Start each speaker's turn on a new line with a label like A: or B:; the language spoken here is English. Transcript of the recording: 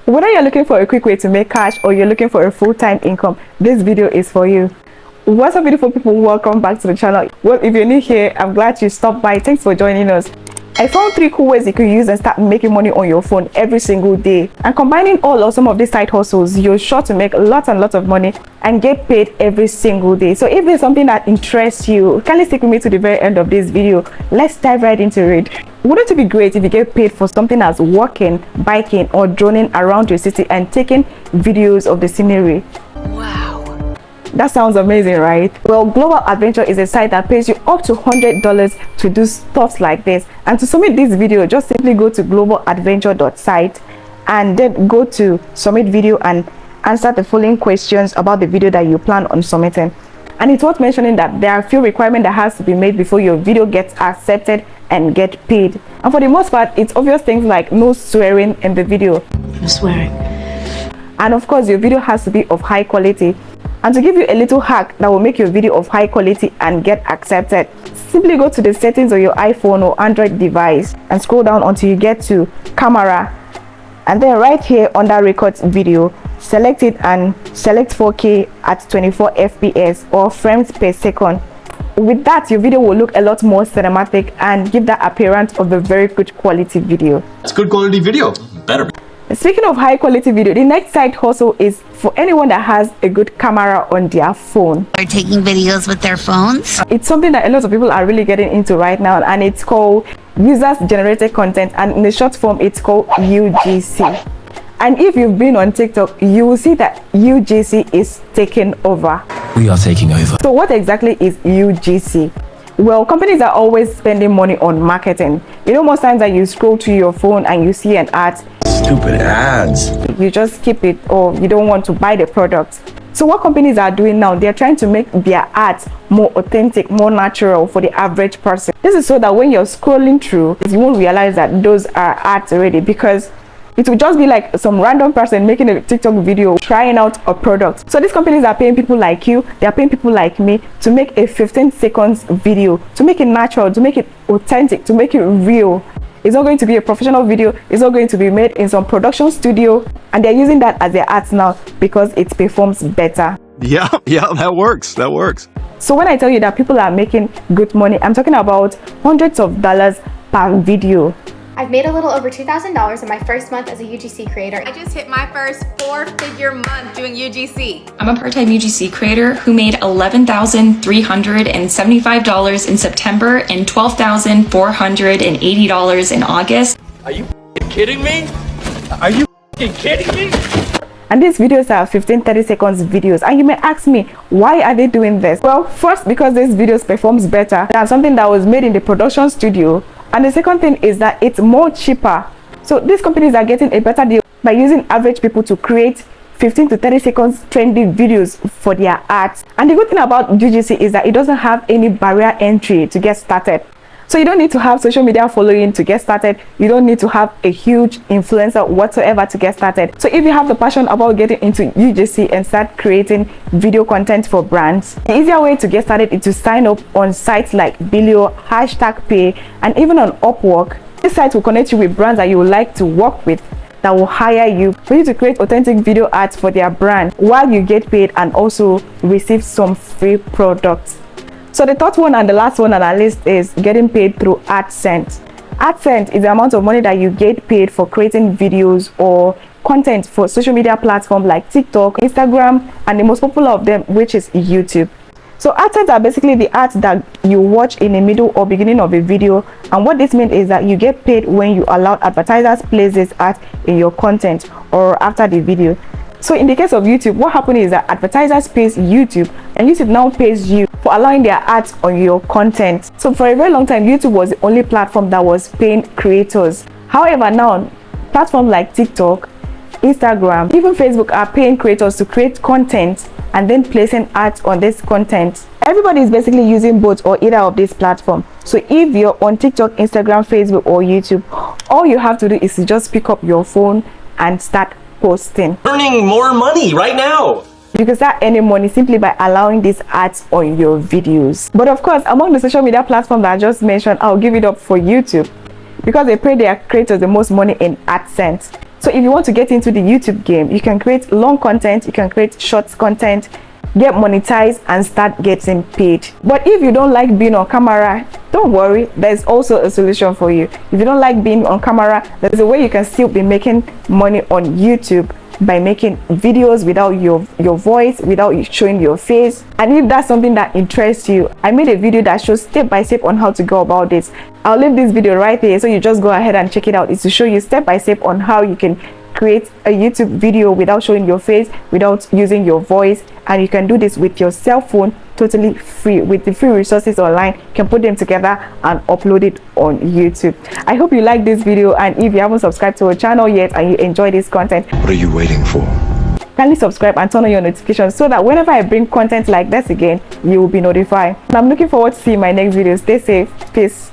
A: Whether you're looking for a quick way to make cash or you're looking for a full-time income, this video is for you. What's up, beautiful people? Welcome back to the channel. Well, if you're new here, I'm glad you stopped by. Thanks for joining us. I found 3 cool ways you can use and start making money on your phone every single day. And combining all or some of these side hustles, you're sure to make lots and lots of money and get paid every single day. So if there's something that interests you, kindly stick with me to the very end of this video. Let's dive right into it. Wouldn't it be great if you get paid for something as walking, biking, or droning around your city and taking videos of the scenery? Wow. That sounds amazing, right? Well, Global Adventure is a site that pays you up to $100 to do stuff like this. And to submit this video, just simply go to globaladventure.site and then go to submit video and answer the following questions about the video that you plan on submitting. And it's worth mentioning that there are a few requirements that has to be made before your video gets accepted and get paid. And for the most part, it's obvious things like no swearing in the video.
B: No swearing.
A: And of course, your video has to be of high quality. And to give you a little hack that will make your video of high quality and get accepted, simply go to the settings of your iPhone or Android device and scroll down until you get to camera. And then right here under record video, select it and select 4K at 24 FPS or frames per second. With that, your video will look a lot more cinematic and give that appearance of a very good quality video.
C: It's good quality video. Better.
A: Speaking of high quality video, the next side hustle is for anyone that has a good camera on their phone.
B: Are taking videos with their phones?
A: It's something that a lot of people are really getting into right now, and it's called users generated content, and in the short form it's called UGC. And if you've been on TikTok, you will see that UGC is taking over.
C: We are taking over.
A: So what exactly is UGC? Well, companies are always spending money on marketing. You know, most times that you scroll to your phone and you see an ad,
C: Stupid ads.
A: you just skip it or you don't want to buy the product. So what companies are doing now, they're trying to make their ads more authentic, more natural for the average person. This is so that when you're scrolling through, you won't realize that those are ads already, because it will just be like some random person making a TikTok video trying out a product. So these companies are paying people like you, they are paying people like me to make a 15 seconds video, to make it natural, to make it authentic, to make it real. It's not going to be a professional video, it's not going to be made in some production studio, and they're using that as their ads now because it performs better.
D: Yeah, that works.
A: So when I tell you that people are making good money, I'm talking about hundreds of dollars per video.
E: I've made a little over $2,000 in my first month as a UGC creator.
F: I just hit my first 4-figure month doing UGC.
G: I'm a part-time UGC creator who made $11,375 in September and $12,480 in August.
H: Are you kidding me? Are you kidding me?
A: And these videos are 15-30 seconds videos, and you may ask me, why are they doing this? Well, first, because these videos performs better than something that was made in the production studio. And the second thing is that it's more cheaper. So these companies are getting a better deal by using average people to create 15 to 30 seconds trendy videos for their ads. And the good thing about UGC is that it doesn't have any barrier entry to get started. So you don't need to have social media following to get started. You don't need to have a huge influencer whatsoever to get started. So if you have the passion about getting into UGC and start creating video content for brands, the easier way to get started is to sign up on sites like Bilio, #Pay, and even on Upwork. This site will connect you with brands that you would like to work with, that will hire you for you to create authentic video ads for their brand while you get paid and also receive some free products. So the third one and the last one on our list is getting paid through AdSense. AdSense is the amount of money that you get paid for creating videos or content for social media platforms like TikTok, Instagram, and the most popular of them, which is YouTube. So AdSense are basically the ads that you watch in the middle or beginning of a video, and what this means is that you get paid when you allow advertisers place this ad in your content or after the video. So in the case of YouTube, what happened is that advertisers pays YouTube, and YouTube now pays you for allowing their ads on your content. So for a very long time, YouTube was the only platform that was paying creators. However, now platforms like TikTok, Instagram, even Facebook are paying creators to create content and then placing ads on this content. Everybody is basically using both or either of these platforms. So if you're on TikTok, Instagram, Facebook, or YouTube, all you have to do is to just pick up your phone and start posting.
H: Earning more money right now.
A: You can start earning money simply by allowing these ads on your videos. But of course, among the social media platforms that I just mentioned, I'll give it up for YouTube, because they pay their creators the most money in AdSense. So if you want to get into the YouTube game, you can create long content, you can create short content, get monetized and start getting paid. But if you don't like being on camera, don't worry, there's also a solution for you. If you don't like being on camera, there's a way you can still be making money on YouTube by making videos without your voice, without you showing your face. And if that's something that interests you, I made a video that shows step by step on how to go about this. I'll leave this video right here, so you just go ahead and check it out. It's to show you step by step on how you can create a YouTube video without showing your face, without using your voice, and you can do this with your cell phone, totally free. With the free resources online, you can put them together and upload it on YouTube. I hope you like this video, and if you haven't subscribed to our channel yet and you enjoy this content,
C: What are you waiting for?
A: kindly subscribe and turn on your notifications so that whenever I bring content like this again, you will be notified. And I'm looking forward to seeing my next video. Stay safe. Peace.